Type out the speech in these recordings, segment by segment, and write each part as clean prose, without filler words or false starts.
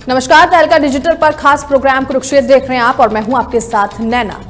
नमस्कार, तहलका डिजिटल पर खास प्रोग्राम कुरुक्षेत्र देख रहे हैं आप और मैं हूं आपके साथ नैना।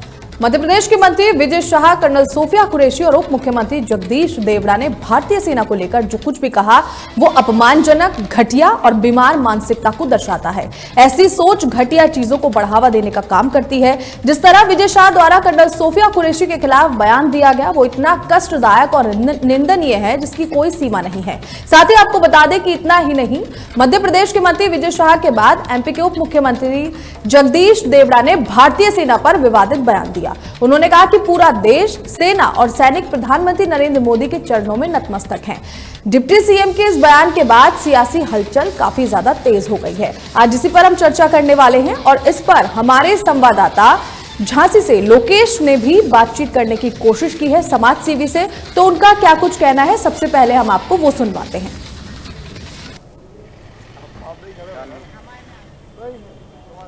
मध्य प्रदेश के मंत्री विजय शाह, कर्नल सोफिया कुरैशी और उप मुख्यमंत्री जगदीश देवड़ा ने भारतीय सेना को लेकर जो कुछ भी कहा वो अपमानजनक, घटिया और बीमार मानसिकता को दर्शाता है। ऐसी सोच घटिया चीजों को बढ़ावा देने का काम करती है। जिस तरह विजय शाह द्वारा कर्नल सोफिया कुरैशी के खिलाफ बयान दिया गया वो इतना कष्टदायक और निंदनीय है जिसकी कोई सीमा नहीं है। साथ ही आपको बता दें कि इतना ही नहीं, मध्य प्रदेश के मंत्री विजय शाह के बाद एमपी के उप मुख्यमंत्री जगदीश देवड़ा ने भारतीय सेना पर विवादित बयान दिया। उन्होंने कहा कि पूरा देश, सेना और सैनिक प्रधानमंत्री नरेंद्र मोदी के चरणों में नतमस्तक हैं। डिप्टी सीएम के इस बयान के बाद सियासी हलचल काफी ज्यादा तेज हो गई है। आज इसी पर हम चर्चा करने वाले हैं और इस पर हमारे संवाददाता झांसी से लोकेश ने भी बातचीत करने की कोशिश की है समाजसेवी से, तो उनका क्या कुछ कहना है सबसे पहले हम आपको वो सुनवाते हैं।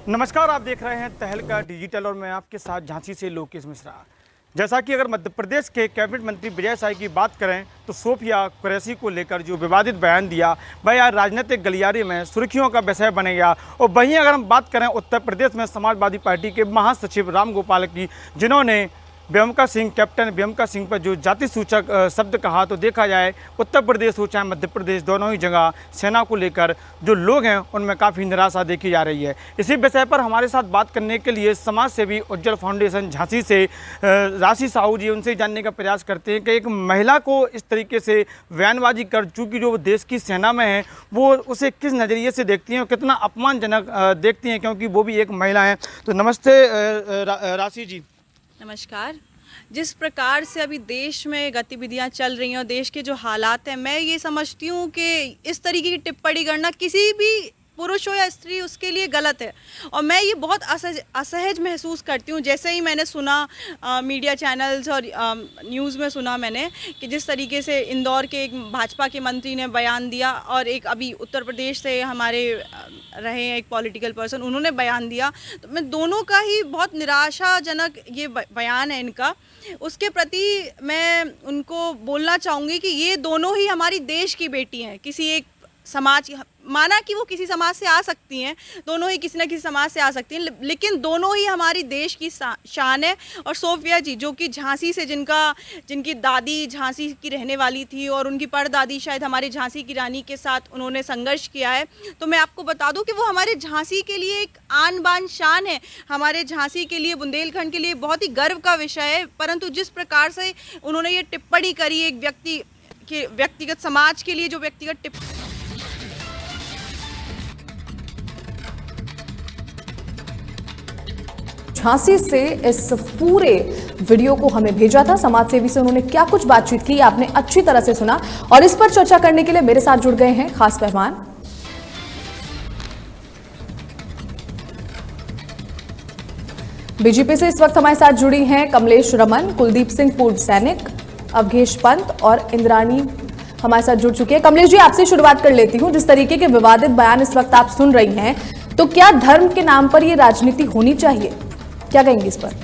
नमस्कार, आप देख रहे हैं तहलका डिजिटल और मैं आपके साथ झांसी से लोकेश मिश्रा। जैसा कि अगर मध्य प्रदेश के कैबिनेट मंत्री विजय शाह की बात करें तो सोफिया कुरैशी को लेकर जो विवादित बयान दिया वह यार राजनीतिक गलियारे में सुर्खियों का विषय बनेगा। और वहीं अगर हम बात करें उत्तर प्रदेश में समाजवादी पार्टी के महासचिव राम गोपाल की, जिन्होंने व्यमका सिंह, कैप्टन व्यमका सिंह पर जो जाति सूचक शब्द कहा, तो देखा जाए उत्तर प्रदेश हो चाहे मध्य प्रदेश, दोनों ही जगह सेना को लेकर जो लोग हैं उनमें काफ़ी निराशा देखी जा रही है। इसी विषय पर हमारे साथ बात करने के लिए समाज सेवी उज्जवल फाउंडेशन झांसी से राशि साहू जी, उनसे जानने का प्रयास करते हैं कि एक महिला को इस तरीके से बयानबाजी कर चूँकि जो देश की सेना में है वो उसे किस नज़रिए से देखती हैं और कितना अपमानजनक देखती हैं, क्योंकि वो भी एक महिला हैं। तो नमस्ते राशि जी। नमस्कार। जिस प्रकार से अभी देश में गतिविधियां चल रही हैं और देश के जो हालात हैं, मैं ये समझती हूँ कि इस तरीके की टिप्पणी करना किसी भी पुरुष हो या स्त्री उसके लिए गलत है और मैं ये बहुत असहज महसूस करती हूँ। जैसे ही मैंने सुना मीडिया चैनल्स और न्यूज़ में सुना मैंने कि जिस तरीके से इंदौर के एक भाजपा के मंत्री ने बयान दिया और एक अभी उत्तर प्रदेश से हमारे रहे हैं एक पॉलिटिकल पर्सन, उन्होंने बयान दिया, तो मैं दोनों का ही बहुत निराशाजनक ये बयान है इनका। उसके प्रति मैं उनको बोलना चाहूँगी कि ये दोनों ही हमारी देश की बेटी हैं। किसी एक समाज, माना कि वो किसी समाज से आ सकती हैं, दोनों ही किसी न किसी समाज से आ सकती हैं, लेकिन दोनों ही हमारी देश की शान है। और सोफिया जी जो कि झांसी से, जिनकी दादी झांसी की रहने वाली थी और उनकी परदादी शायद हमारे झांसी की रानी के साथ उन्होंने संघर्ष किया है, तो मैं आपको बता दूं कि वो हमारे झांसी के लिए एक आन बान शान है, हमारे झांसी के लिए, बुंदेलखंड के लिए बहुत ही गर्व का विषय है। परंतु जिस प्रकार से उन्होंने ये टिप्पणी करी एक व्यक्तिगत समाज के लिए, जो व्यक्तिगत झांसी से इस पूरे वीडियो को हमें भेजा था समाजसेवी से, उन्होंने क्या कुछ बातचीत की आपने अच्छी तरह से सुना और इस पर चर्चा करने के लिए मेरे साथ जुड़ गए हैं खास मेहमान। बीजेपी से इस वक्त हमारे साथ जुड़ी हैं कमलेश रमन, कुलदीप सिंह पूर्व सैनिक, अवधेश पंत और इंद्राणी हमारे साथ जुड़ चुके हैं। कमलेश जी, आपसे शुरुआत कर लेती हूं। जिस तरीके के विवादित बयान इस वक्त आप सुन रही हैं, तो क्या धर्म के नाम पर यह राजनीति होनी चाहिए? क्या कहेंगे इस पर?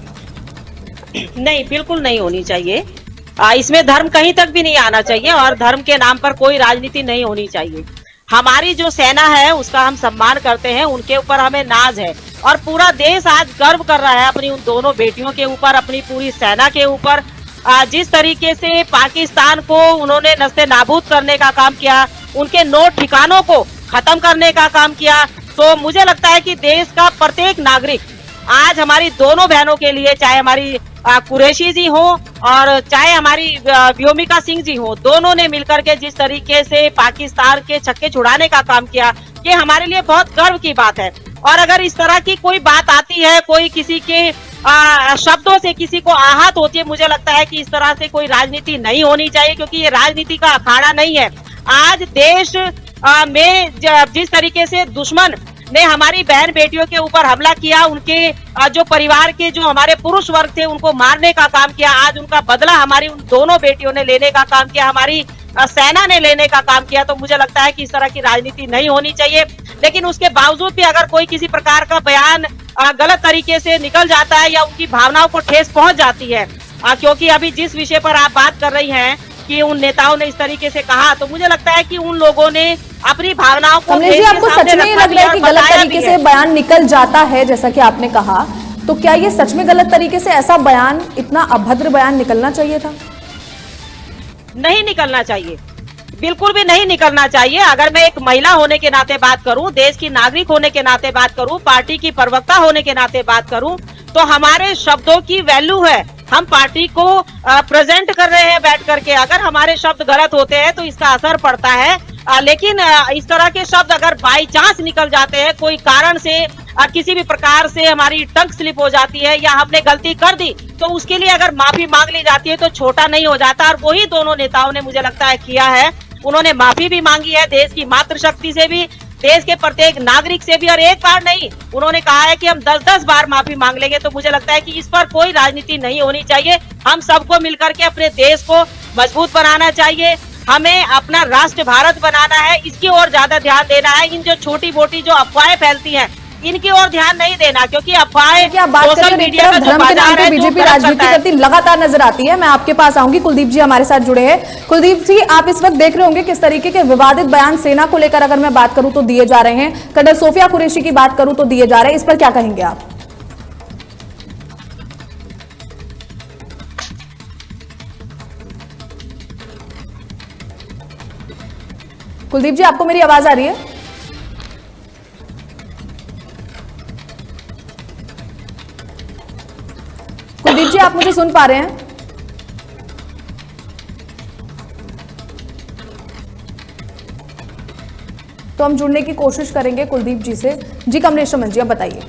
नहीं, बिल्कुल नहीं होनी चाहिए। इसमें धर्म कहीं तक भी नहीं आना चाहिए और धर्म के नाम पर कोई राजनीति नहीं होनी चाहिए। हमारी जो सेना है उसका हम सम्मान करते हैं, उनके ऊपर हमें नाज है और पूरा देश आज गर्व कर रहा है अपनी उन दोनों बेटियों के ऊपर, अपनी पूरी सेना के ऊपर। जिस तरीके से पाकिस्तान को उन्होंने नस्ते नाबूद करने का काम किया, उनके 9 ठिकानों को खत्म करने का काम किया, तो मुझे लगता है कि देश का प्रत्येक नागरिक आज हमारी दोनों बहनों के लिए, चाहे हमारी कुरैशी जी हो और चाहे हमारी व्योमिका सिंह जी हो, दोनों ने मिलकर के जिस तरीके से पाकिस्तान के छक्के छुड़ाने का काम किया, ये हमारे लिए बहुत गर्व की बात है। और अगर इस तरह की कोई बात आती है, कोई किसी के शब्दों से किसी को आहत होती है, मुझे लगता है कि इस तरह से कोई राजनीति नहीं होनी चाहिए, क्योंकि ये राजनीति का अखाड़ा नहीं है। आज देश में जिस तरीके से दुश्मन ने हमारी बहन बेटियों के ऊपर हमला किया, उनके जो परिवार के जो हमारे पुरुष वर्ग थे उनको मारने का काम किया, आज उनका बदला हमारी उन दोनों बेटियों ने लेने का काम किया, हमारी सेना ने लेने का काम किया, तो मुझे लगता है कि इस तरह की राजनीति नहीं होनी चाहिए। लेकिन उसके बावजूद भी अगर कोई किसी प्रकार का बयान गलत तरीके से निकल जाता है या उनकी भावनाओं को ठेस पहुंच जाती है, क्योंकि अभी जिस विषय पर आप बात कर रही हैं कि उन नेताओं ने इस तरीके से कहा, तो मुझे लगता है कि उन लोगों ने अपनी भावनाओं को कमलेश जी, आपको सच में ये लग रहा है कि गलत तरीके से बयान निकल जाता है, जैसा कि आपने कहा, तो क्या ये सच में गलत तरीके से ऐसा बयान, इतना अभद्र बयान निकलना चाहिए था? नहीं निकलना चाहिए, बिल्कुल भी नहीं निकलना चाहिए। अगर मैं एक महिला होने के नाते बात करूं, देश की नागरिक होने के नाते बात करूं, पार्टी की प्रवक्ता होने के नाते बात करूं, तो हमारे शब्दों की वैल्यू है। हम पार्टी को प्रेजेंट कर रहे हैं बैठ करके, अगर हमारे शब्द गलत होते हैं तो इसका असर पड़ता है। लेकिन इस तरह के शब्द अगर बाई चांस निकल जाते हैं, कोई कारण से किसी भी प्रकार से हमारी टंग स्लिप हो जाती है या हमने गलती कर दी, तो उसके लिए अगर माफी मांग ली जाती है तो छोटा नहीं हो जाता। और वही दोनों नेताओं ने मुझे लगता है किया है। उन्होंने माफी भी मांगी है देश की मातृशक्ति से भी, देश के प्रत्येक नागरिक से भी, और एक बार नहीं, उन्होंने कहा है कि हम 10-10 बार माफी मांग लेंगे। तो मुझे लगता है कि इस पर कोई राजनीति नहीं होनी चाहिए। हम सबको मिलकर के अपने देश को मजबूत बनाना चाहिए, हमें अपना राष्ट्र भारत बनाना है, इसकी ओर ज्यादा ध्यान देना है। इन जो छोटी मोटी जो अफवाहें फैलती हैं, इनकी ओर ध्यान नहीं देना, क्योंकि अफवाहें सोशल मीडिया का जो बाजार है, बीजेपी राजनीति करती लगातार नजर आती है। मैं आपके पास आऊंगी, कुलदीप जी हमारे साथ जुड़े हैं। कुलदीप जी, आप इस वक्त देख रहे होंगे किस तरीके के विवादित बयान सेना को लेकर अगर मैं बात करूं तो दिए जा रहे हैं, कर्नल सोफिया कुरैशी की बात करूं तो दिए जा रहे हैं, इस पर क्या कहेंगे आप? कुलदीप जी, आपको मेरी आवाज आ रही है? कुलदीप जी, आप मुझे सुन पा रहे हैं? तो हम जुड़ने की कोशिश करेंगे कुलदीप जी से। जी कमलेश रमन जी, अब बताइए।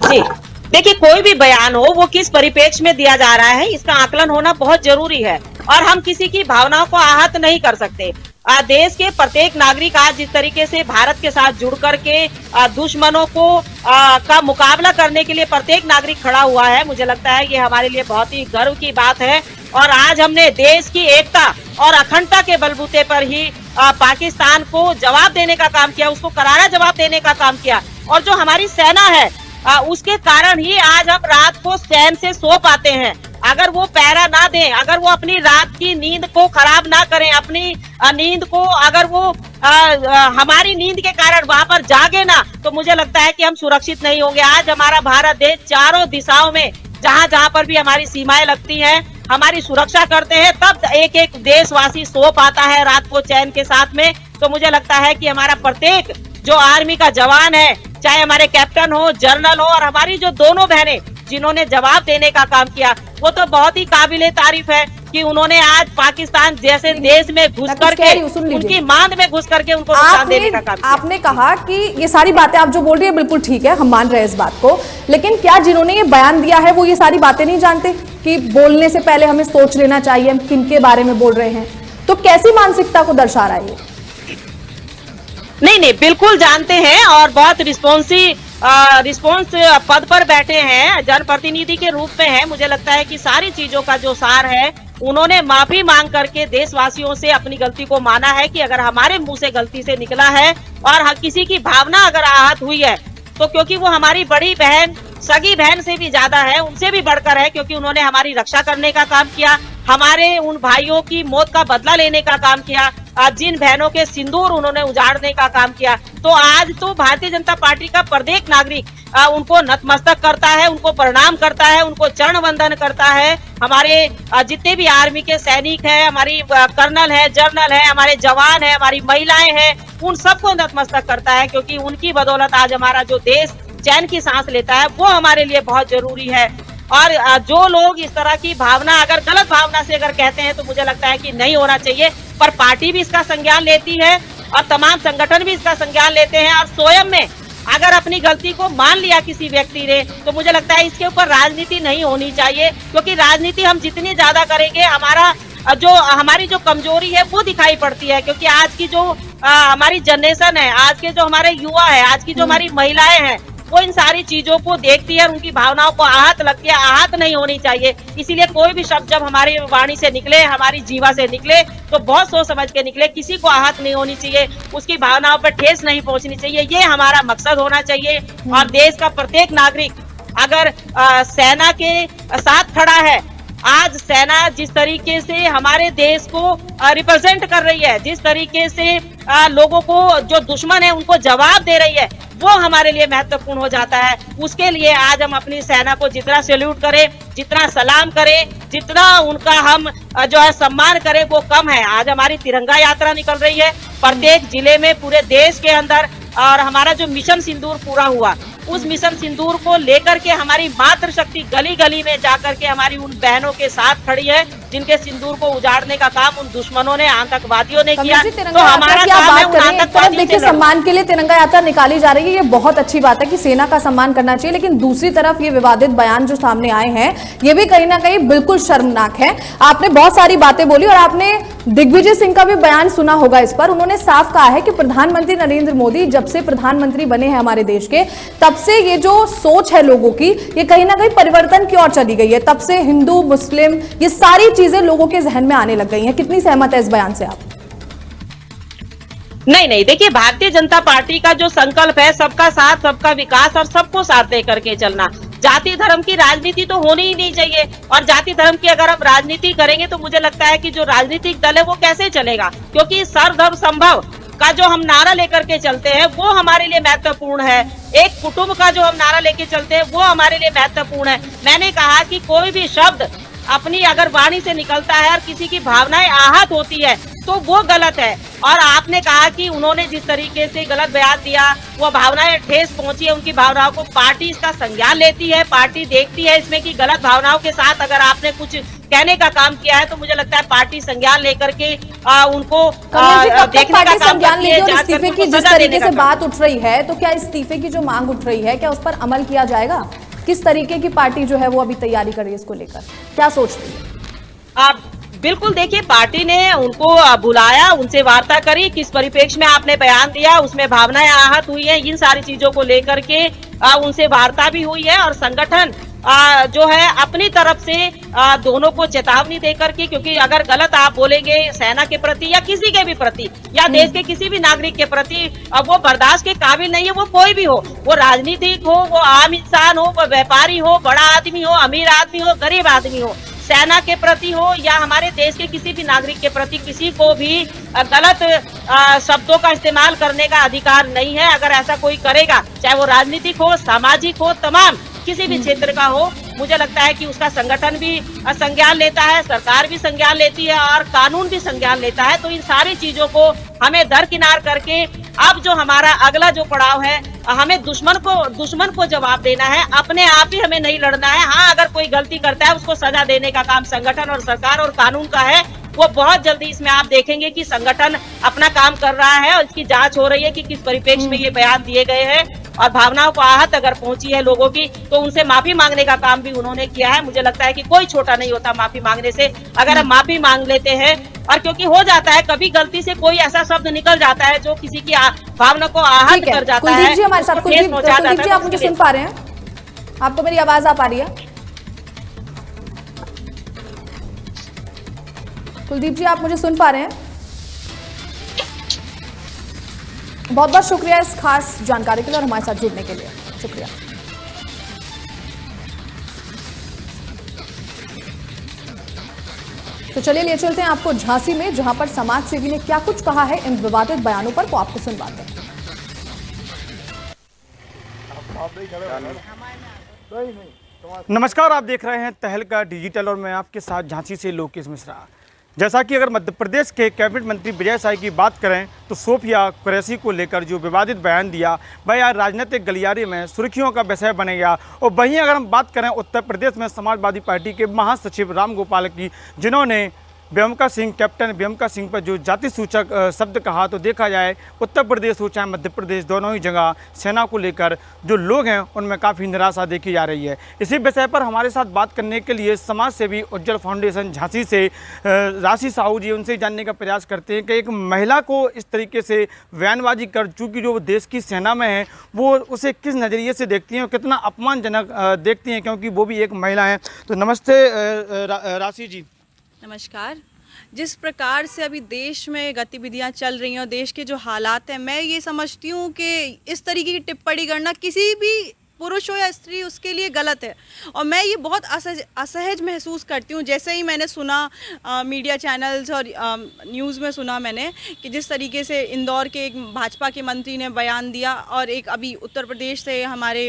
जी देखिए, कोई भी बयान हो वो किस परिप्रेक्ष्य में दिया जा रहा है, इसका आकलन होना बहुत जरूरी है। और हम किसी की भावनाओं को आहत नहीं कर सकते। देश के प्रत्येक नागरिक आज जिस तरीके से भारत के साथ जुड़ करके दुश्मनों को का मुकाबला करने के लिए प्रत्येक नागरिक खड़ा हुआ है, मुझे लगता है ये हमारे लिए बहुत ही गर्व की बात है। और आज हमने देश की एकता और अखंडता के बलबूते पर ही पाकिस्तान को जवाब देने का काम किया, उसको करारा जवाब देने का काम किया। और जो हमारी सेना है उसके कारण ही आज हम रात को चैन से सो पाते हैं। अगर वो पहरा ना दें, अगर वो अपनी रात की नींद को खराब ना करें, अपनी नींद को अगर वो हमारी नींद के कारण वहां पर जागे ना, तो मुझे लगता है कि हम सुरक्षित नहीं होंगे। आज हमारा भारत देश चारों दिशाओं में जहां जहां पर भी हमारी सीमाएं लगती हैं, हमारी सुरक्षा करते हैं, तब एक एक देशवासी सो पाता है रात को चैन के साथ में। तो मुझे लगता है कि हमारा प्रत्येक जो आर्मी का जवान है, चाहे हमारे कैप्टन हो, जनरल हो, और हमारी जो दोनों बहनें जिन्होंने जवाब देने का काम किया, वो तो बहुत ही काबिले तारीफ है कि उन्होंने आज पाकिस्तान जैसे देश में घुस करके, उनकी मांद में घुस करके उनको नुकसान देने का काम किया। आपने कहा कि ये सारी बातें आप जो बोल रही है बिल्कुल ठीक है, हम मान रहे हैं इस बात को, लेकिन क्या जिन्होंने ये बयान दिया है वो ये सारी बातें नहीं जानते कि बोलने से पहले हमें सोच लेना चाहिए हम किनके बारे में बोल रहे हैं? तो कैसी मानसिकता को दर्शा रहा है ये? नहीं, बिल्कुल जानते हैं, और बहुत रिस्पॉन्स पद पर बैठे हैं, जनप्रतिनिधि के रूप में है। मुझे लगता है कि सारी चीजों का जो सार है, उन्होंने माफी मांग करके देशवासियों से अपनी गलती को माना है कि अगर हमारे मुंह से गलती से निकला है और किसी की भावना अगर आहत हुई है, तो क्योंकि वो हमारी बड़ी बहन, सगी बहन से भी ज्यादा है, उनसे भी बढ़कर है, क्योंकि उन्होंने हमारी रक्षा करने का काम किया, हमारे उन भाइयों की मौत का बदला लेने का काम किया, जिन बहनों के सिंदूर उन्होंने उजाड़ने का काम किया। तो आज तो भारतीय जनता पार्टी का प्रत्येक नागरिक उनको नतमस्तक करता है, उनको प्रणाम करता है, उनको चरण वंदन करता है। हमारे जितने भी आर्मी के सैनिक हैं, हमारी कर्नल है, जनरल है, हमारे जवान है, हमारी महिलाएं हैं, उन सबको नतमस्तक करता है, क्योंकि उनकी बदौलत आज हमारा जो देश चैन की सांस लेता है, वो हमारे लिए बहुत जरूरी है। और जो लोग इस तरह की भावना, अगर गलत भावना से अगर कहते हैं, तो मुझे लगता है कि नहीं होना चाहिए। पर पार्टी भी इसका संज्ञान लेती है और तमाम संगठन भी इसका संज्ञान लेते हैं, और स्वयं में अगर अपनी गलती को मान लिया किसी व्यक्ति ने, तो मुझे लगता है इसके ऊपर राजनीति नहीं होनी चाहिए, क्योंकि राजनीति हम जितनी ज्यादा करेंगे, हमारी जो कमजोरी है वो दिखाई पड़ती है। क्योंकि आज की जो हमारी जनरेशन है, आज के जो हमारे युवा है, आज की जो हमारी महिलाएं हैं, वो इन सारी चीजों को देखती है, उनकी भावनाओं को आहत लगती है। आहत नहीं होनी चाहिए। इसीलिए कोई भी शब्द जब हमारी वाणी से निकले, हमारी जीवा से निकले, तो बहुत सोच समझ के निकले, किसी को आहत नहीं होनी चाहिए, उसकी भावनाओं पर ठेस नहीं पहुंचनी चाहिए। ये हमारा मकसद होना चाहिए। और देश का प्रत्येक नागरिक अगर सेना के साथ खड़ा है, आज सेना जिस तरीके से हमारे देश को रिप्रेजेंट कर रही है, जिस तरीके से लोगों को जो दुश्मन है उनको जवाब दे रही है, वो हमारे लिए महत्वपूर्ण हो जाता है। उसके लिए आज हम अपनी सेना को जितना सैल्यूट करें, जितना सलाम करें, जितना उनका हम जो है सम्मान करें वो कम है। आज हमारी तिरंगा यात्रा निकल रही है प्रत्येक जिले में, पूरे देश के अंदर, और हमारा जो मिशन सिंदूर पूरा हुआ, उस मिशन सिंदूर को लेकर के हमारी मातृशक्ति गली गली में जाकर के हमारी उन बहनों के साथ खड़ी है जिनके सिंदूर को उजाड़ने का काम उन दुश्मनों ने, आतंकवादियों ने किया। तो हमारा काम है उन आतंकवादियों देखिए, सम्मान के लिए तिरंगा यात्रा निकाली जा रही है, ये बहुत अच्छी बात है कि सेना का सम्मान करना चाहिए, लेकिन दूसरी तरफ ये विवादित बयान जो सामने आए हैं ये भी कहीं ना कहीं बिल्कुल शर्मनाक है। आपने बहुत सारी बातें बोली और आपने दिग्विजय सिंह का भी बयान सुना होगा इस पर। उन्होंने साफ कहा है कि प्रधानमंत्री नरेंद्र मोदी जब से प्रधानमंत्री बने हैं हमारे देश के, तब से ये जो सोच है लोगों की, ये कहीं ना कहीं परिवर्तन की ओर चली गई है। तब से हिंदू मुस्लिम ये सारी चीजें लोगों के जहन में आने लग गई हैं। कितनी सहमत है इस बयान से आप? नहीं, देखिए, भारतीय जनता पार्टी का जो संकल्प है सबका साथ, सबका विकास और सबको साथ दे करके चलना। जाति धर्म की राजनीति तो होनी ही नहीं चाहिए, और जाति धर्म की अगर हम राजनीति करेंगे तो मुझे लगता है कि जो राजनीतिक दल है वो कैसे चलेगा, क्योंकि सर्वधर्म संभव का जो हम नारा लेकर के चलते हैं वो हमारे लिए महत्वपूर्ण है। एक कुटुंब का जो हम नारा लेके चलते हैं वो हमारे लिए महत्वपूर्ण है। मैंने कहा कि कोई भी शब्द अपनी अगर वाणी से निकलता है और किसी की भावनाएं आहत होती है तो वो गलत है। और आपने कहा कि उन्होंने जिस तरीके से गलत बयान दिया, वो भावनाएं ठेस पहुंची है उनकी भावनाओं को, पार्टी इसका संज्ञान लेती है, पार्टी देखती है इसमें कि गलत भावनाओं के साथ अगर आपने कुछ कहने का काम किया है तो मुझे लगता है पार्टी संज्ञान लेकर के उनको देखने का काम करती है। इस्तीफे की जिस तरीके से बात उठ रही है, तो क्या इस्तीफे की जो मांग उठ रही है क्या उस पर अमल किया जाएगा? किस तरीके की पार्टी जो है वो अभी तैयारी कर रही है इसको लेकर, क्या सोच रही है? बिल्कुल, देखिए, पार्टी ने उनको बुलाया, उनसे वार्ता करी, किस परिप्रेक्ष्य में आपने बयान दिया, उसमें भावनाएं आहत हुई है, इन सारी चीजों को लेकर के उनसे वार्ता भी हुई है। और संगठन जो है अपनी तरफ से दोनों को चेतावनी देकर के, क्योंकि अगर गलत आप बोलेंगे सेना के प्रति या किसी के भी प्रति या देश के किसी भी नागरिक के प्रति, अब वो बर्दाश्त के काबिल नहीं है। वो कोई भी हो, वो राजनीतिक हो, वो आम इंसान हो, वो व्यापारी हो, बड़ा आदमी हो, अमीर आदमी हो, गरीब आदमी हो, सेना के प्रति हो या हमारे देश के किसी भी नागरिक के प्रति किसी को भी गलत शब्दों का इस्तेमाल करने का अधिकार नहीं है। अगर ऐसा कोई करेगा, चाहे वो राजनीतिक हो, सामाजिक हो, तमाम किसी भी क्षेत्र का हो, मुझे लगता है कि उसका संगठन भी संज्ञान लेता है, सरकार भी संज्ञान लेती है और कानून भी संज्ञान लेता है। तो इन सारी चीजों को हमें दरकिनार करके अब जो हमारा अगला जो पड़ाव है, हमें दुश्मन को जवाब देना है, अपने आप ही हमें नहीं लड़ना है। हाँ, अगर कोई गलती करता है उसको सजा देने का काम संगठन और सरकार और कानून का है। वो बहुत जल्दी इसमें आप देखेंगे कि संगठन अपना काम कर रहा है और इसकी जांच हो रही है कि किस परिप्रेक्ष्य में ये बयान दिए गए हैं, और भावनाओं को आहत अगर पहुंची है लोगों की तो उनसे माफी मांगने का काम भी उन्होंने किया है। मुझे लगता है कि कोई छोटा नहीं होता माफी मांगने से। अगर हम माफी मांग लेते हैं, और क्योंकि हो जाता है कभी गलती से कोई ऐसा शब्द निकल जाता है जो किसी की भावना को आहत कर जाता है। कुलदीप जी हमारे साथ, कुलदीप जी आप मुझे सुन पा रहे हैं? आपको मेरी आवाज आ पा रही है? कुलदीप जी आप मुझे सुन पा रहे हैं? बहुत बहुत शुक्रिया इस खास जानकारी के लिए और हमारे साथ जुड़ने के लिए, शुक्रिया। तो चलिए ले चलते हैं आपको झांसी में, जहां पर समाज सेवी ने क्या कुछ कहा है इन विवादित बयानों पर, वो आपको सुनवाते हैं। नमस्कार, आप देख रहे हैं तहलका डिजिटल और मैं आपके साथ झांसी से लोकेश मिश्रा। जैसा कि अगर मध्य प्रदेश के कैबिनेट मंत्री विजय साई की बात करें तो सोफिया कुरैशी को लेकर जो विवादित बयान दिया वह यार राजनीतिक गलियारे में सुर्खियों का विषय बन गया। और वहीं अगर हम बात करें उत्तर प्रदेश में समाजवादी पार्टी के महासचिव राम गोपाल की, जिन्होंने बेमका सिंह, कैप्टन बेमका सिंह पर जो जाति सूचक शब्द कहा, तो देखा जाए उत्तर प्रदेश हो चाहे मध्य प्रदेश, दोनों ही जगह सेना को लेकर जो लोग हैं उनमें काफ़ी निराशा देखी जा रही है। इसी विषय पर हमारे साथ बात करने के लिए समाज सेवी उज्जवल फाउंडेशन झांसी से राशि साहू जी, उनसे जानने का प्रयास करते हैं कि एक महिला को इस तरीके से बयानबाजी कर, चूँकि जो देश की सेना में है वो उसे किस नज़रिए से देखती हैं और कितना अपमानजनक देखती हैं, क्योंकि वो भी एक महिला है। तो नमस्ते राशि जी। नमस्कार। जिस प्रकार से अभी देश में गतिविधियां चल रही हैं और देश के जो हालात हैं, मैं ये समझती हूँ कि इस तरीके की टिप्पणी करना किसी भी पुरुष हो या स्त्री उसके लिए गलत है। और मैं ये बहुत असहज महसूस करती हूँ। जैसे ही मैंने सुना मीडिया चैनल्स और न्यूज़ में सुना मैंने कि जिस तरीके से इंदौर के एक भाजपा के मंत्री ने बयान दिया और एक अभी उत्तर प्रदेश से हमारे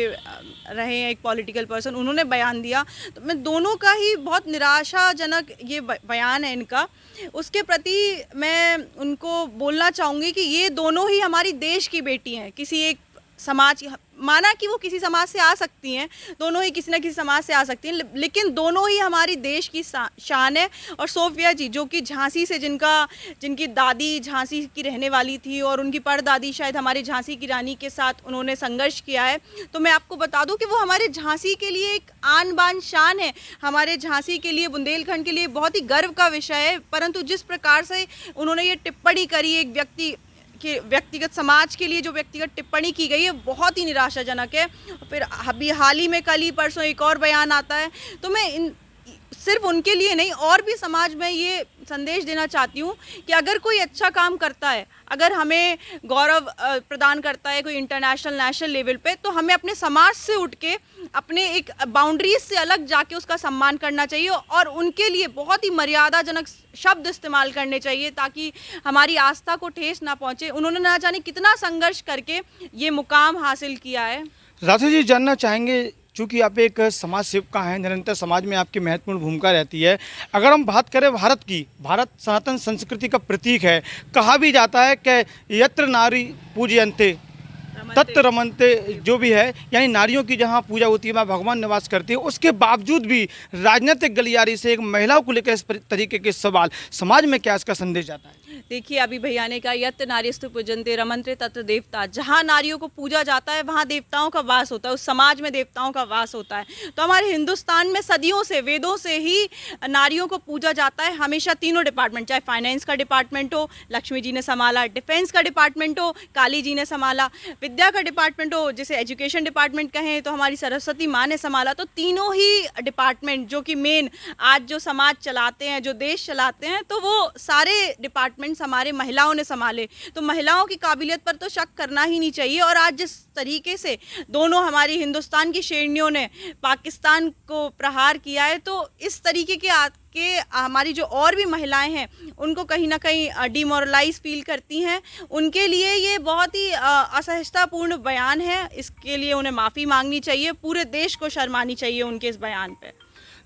रहे हैं एक पॉलिटिकल पर्सन, उन्होंने बयान दिया, तो मैं दोनों का ही बहुत निराशाजनक ये बयान है इनका। उसके प्रति मैं उनको बोलना चाहूँगी कि ये दोनों ही हमारी देश की बेटी हैं। किसी एक समाज, माना कि वो किसी समाज से आ सकती हैं, दोनों ही किसी न किसी समाज से आ सकती हैं, लेकिन दोनों ही हमारी देश की शान है। और सोफिया जी जो कि झांसी से, जिनकी दादी झांसी की रहने वाली थी और उनकी परदादी शायद हमारे झांसी की रानी के साथ उन्होंने संघर्ष किया है, तो मैं आपको बता दूं कि वो हमारे झांसी के लिए एक आन बान शान है, हमारे झांसी के लिए, बुंदेलखंड के लिए बहुत ही गर्व का विषय है। परंतु जिस प्रकार से उन्होंने ये टिप्पणी करी, एक व्यक्तिगत समाज के लिए जो व्यक्तिगत टिप्पणी की गई है, बहुत ही निराशाजनक है। फिर अभी हाल ही में कल ही परसों एक और बयान आता है। तो मैं सिर्फ उनके लिए नहीं, और भी समाज में ये संदेश देना चाहती हूँ कि अगर कोई अच्छा काम करता है, अगर हमें गौरव प्रदान करता है कोई इंटरनेशनल नेशनल लेवल पे, तो हमें अपने समाज से उठ के अपने एक बाउंड्रीज से अलग जाके उसका सम्मान करना चाहिए और उनके लिए बहुत ही मर्यादाजनक शब्द इस्तेमाल करने चाहिए ताकि हमारी आस्था को ठेस ना पहुँचे। उन्होंने ना जाने कितना संघर्ष करके ये मुकाम हासिल किया है। राधा जी, जानना चाहेंगे, चूँकि आप एक समाज सेविका हैं, निरंतर समाज में आपकी महत्वपूर्ण भूमिका रहती है। अगर हम बात करें भारत की, भारत सनातन संस्कृति का प्रतीक है। कहा भी जाता है कि यत्र नारी पूजयन्ते तत्र रमनते, जो भी है, यानी नारियों की जहाँ पूजा होती है वहाँ भगवान निवास करते हैं। उसके बावजूद भी राजनीतिक गलियारी से एक महिला को लेकर इस तरीके के सवाल, समाज में क्या इसका संदेश जाता है? देखिए, अभी भैया ने कहा यत्र नारीस्तु पूजन्ते रमन्ते तत्र देवता, जहाँ नारियों को पूजा जाता है वहाँ देवताओं का वास होता है, उस समाज में देवताओं का वास होता है। तो हमारे हिंदुस्तान में सदियों से, वेदों से ही नारियों को पूजा जाता है। हमेशा तीनों डिपार्टमेंट, चाहे फाइनेंस का डिपार्टमेंट हो, लक्ष्मी जी ने संभाला, डिफेंस का डिपार्टमेंट हो, काली जी ने संभाला, विद्या का डिपार्टमेंट हो, जैसे एजुकेशन डिपार्टमेंट कहें तो हमारी सरस्वती माँ ने संभाला। तो तीनों ही डिपार्टमेंट जो कि मेन आज जो समाज चलाते हैं, जो देश चलाते हैं, तो वो सारे डिपार्टमेंट्स हमारे महिलाओं ने संभाले। तो महिलाओं की काबिलियत पर तो शक करना ही नहीं चाहिए। और आज जिस तरीके से दोनों हमारी हिंदुस्तान की शेरनियों ने पाकिस्तान को प्रहार किया है, तो इस तरीके के हमारी जो और भी महिलाएं हैं उनको कहीं ना कहीं डिमोरलाइज फील करती हैं। उनके लिए ये बहुत ही असहजतापूर्ण बयान है। इसके लिए उन्हें माफ़ी मांगनी चाहिए, पूरे देश को शर्मानी चाहिए उनके इस बयान पे।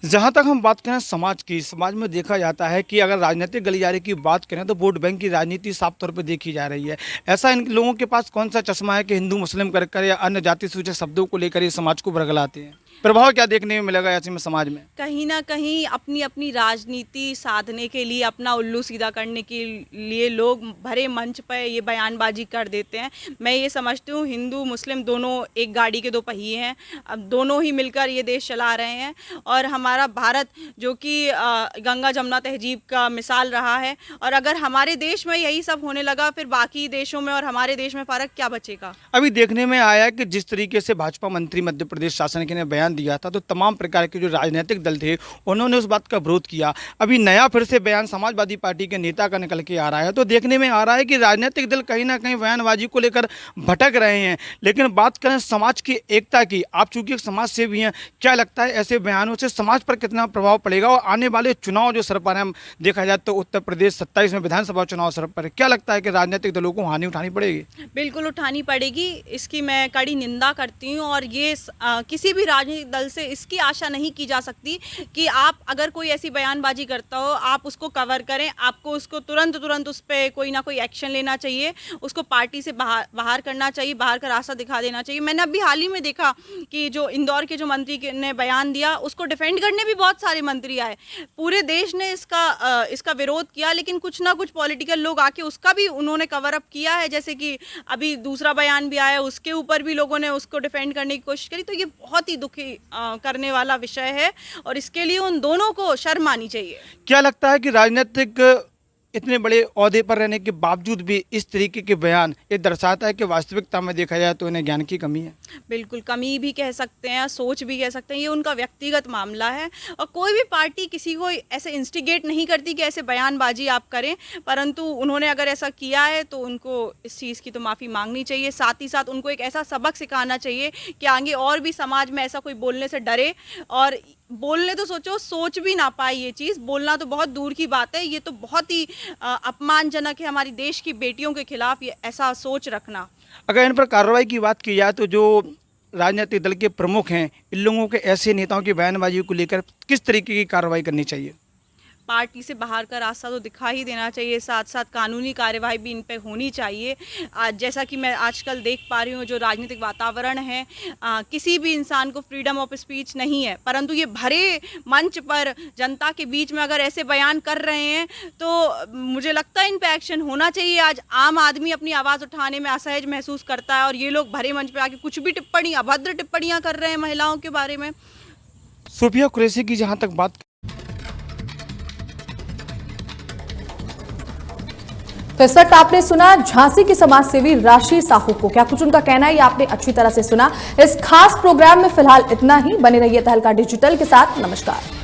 जहाँ तक हम बात करें समाज की, समाज में देखा जाता है कि अगर राजनीतिक गलियारे की बात करें तो वोट बैंक की राजनीति साफ तौर पर देखी जा रही है। ऐसा इन लोगों के पास कौन सा चश्मा है कि हिंदू मुस्लिम कर या अन्य जाति सूचक शब्दों को लेकर ये समाज को भरगलाते हैं? प्रभाव क्या देखने में मिलेगा ऐसे में समाज में? कहीं ना कहीं अपनी अपनी राजनीति साधने के लिए, अपना उल्लू सीधा करने के लिए लोग भरे मंच पर ये बयानबाजी कर देते हैं। मैं ये समझती हूँ हिंदू मुस्लिम दोनों एक गाड़ी के दो पहिए हैं, अब दोनों ही मिलकर ये देश चला रहे हैं। और हमारा भारत जो कि गंगा जमुना तहजीब का मिसाल रहा है, और अगर हमारे देश में यही सब होने लगा, फिर बाकी देशों में और हमारे देश में फ़र्क क्या बचेगा? अभी देखने में आया कि जिस तरीके से भाजपा मंत्री मध्य प्रदेश शासन के ने बयान दिया था, तो तमाम प्रकार के जो राजनीतिक दल थे उन्होंने उस बात का विरोध किया। अभी नया फिर से बयान समाजवादी पार्टी के नेता का निकल के आ रहा है। तो देखने में आ रहा है कि राजनीतिक दल कहीं ना कहीं बयानबाजी को लेकर भटक रहे हैं। लेकिन बात करें समाज की एकता की, आप चूंकि एक समाज सेवी हैं, क्या लगता है ऐसे बयानों से समाज पर कितना प्रभाव पड़ेगा? और आने वाले चुनाव जो सर पर हैं, देखा जाए तो उत्तर प्रदेश 27 में विधानसभा चुनाव सर पर है, क्या लगता है कि राजनीतिक दलों को हानि उठानी पड़ेगी? बिल्कुल उठानी पड़ेगी, इसकी मैं कड़ी निंदा करती हूँ। और ये किसी भी राजनीतिक दल से इसकी आशा नहीं की जा सकती कि आप अगर कोई ऐसी बयानबाजी करता हो आप उसको कवर करें। आपको उसको तुरंत उस पर कोई ना कोई एक्शन लेना चाहिए, उसको पार्टी से बाहर करना चाहिए, बाहर का रास्ता दिखा देना चाहिए। मैंने अभी हाल ही में देखा कि जो इंदौर के जो मंत्री ने बयान दिया, उसको डिफेंड करने भी बहुत सारे मंत्री आए। पूरे देश ने इसका विरोध किया, लेकिन कुछ ना कुछ पॉलिटिकल लोग आके उसका भी उन्होंने कवर अप किया है। जैसे कि अभी दूसरा बयान भी आया, उसके ऊपर भी लोगों ने उसको डिफेंड करने की कोशिश करी। तो ये बहुत ही दुखी करने वाला विषय है और इसके लिए उन दोनों को शर्म आनी चाहिए। क्या लगता है कि राजनीतिक इतने बड़े ओहदे पर रहने के बावजूद भी इस तरीके के बयान ये दर्शाता है कि वास्तविकता में देखा जाए तो इन्हें ज्ञान की कमी है। बिल्कुल कमी भी कह सकते हैं, सोच भी कह सकते हैं, ये उनका व्यक्तिगत मामला है और कोई भी पार्टी किसी को ऐसे इंस्टिगेट नहीं करती कि ऐसे बयानबाजी आप करें, परंतु उन्होंने अगर ऐसा किया है तो उनको इस चीज़ की तो माफ़ी मांगनी चाहिए। साथ ही साथ उनको एक ऐसा सबक सिखाना चाहिए कि आगे और भी समाज में ऐसा कोई बोलने से डरे, और बोलने तो सोचो, सोच भी ना पाए ये चीज़, बोलना तो बहुत दूर की बात है। ये तो बहुत ही अपमानजनक है हमारी देश की बेटियों के खिलाफ ये ऐसा सोच रखना। अगर इन पर कार्रवाई की बात की जाए तो जो राजनीतिक दल के प्रमुख हैं, इन लोगों के ऐसे नेताओं की बयानबाजी को लेकर किस तरीके की कार्रवाई करनी चाहिए? पार्टी से बाहर का रास्ता तो दिखा ही देना चाहिए, साथ साथ कानूनी कार्यवाही भी इन पे होनी चाहिए। जैसा कि मैं आजकल देख पा रही हूँ जो राजनीतिक वातावरण है, किसी भी इंसान को फ्रीडम ऑफ स्पीच नहीं है, परंतु ये भरे मंच पर जनता के बीच में अगर ऐसे बयान कर रहे हैं तो मुझे लगता है इन पे एक्शन होना चाहिए। आज आम आदमी अपनी आवाज़ उठाने में असहज महसूस करता है और ये लोग भरे मंच पर आके कुछ भी टिप्पणी, अभद्र टिप्पणियाँ कर रहे हैं महिलाओं के बारे में। सोफिया कुरैशी की जहाँ तक बात, तो इस वक्त आपने सुना झांसी की समाजसेवी राशि साहू को। क्या कुछ उनका कहना है ये आपने अच्छी तरह से सुना। इस खास प्रोग्राम में फिलहाल इतना ही। बने रहिए तहलका डिजिटल के साथ। नमस्कार।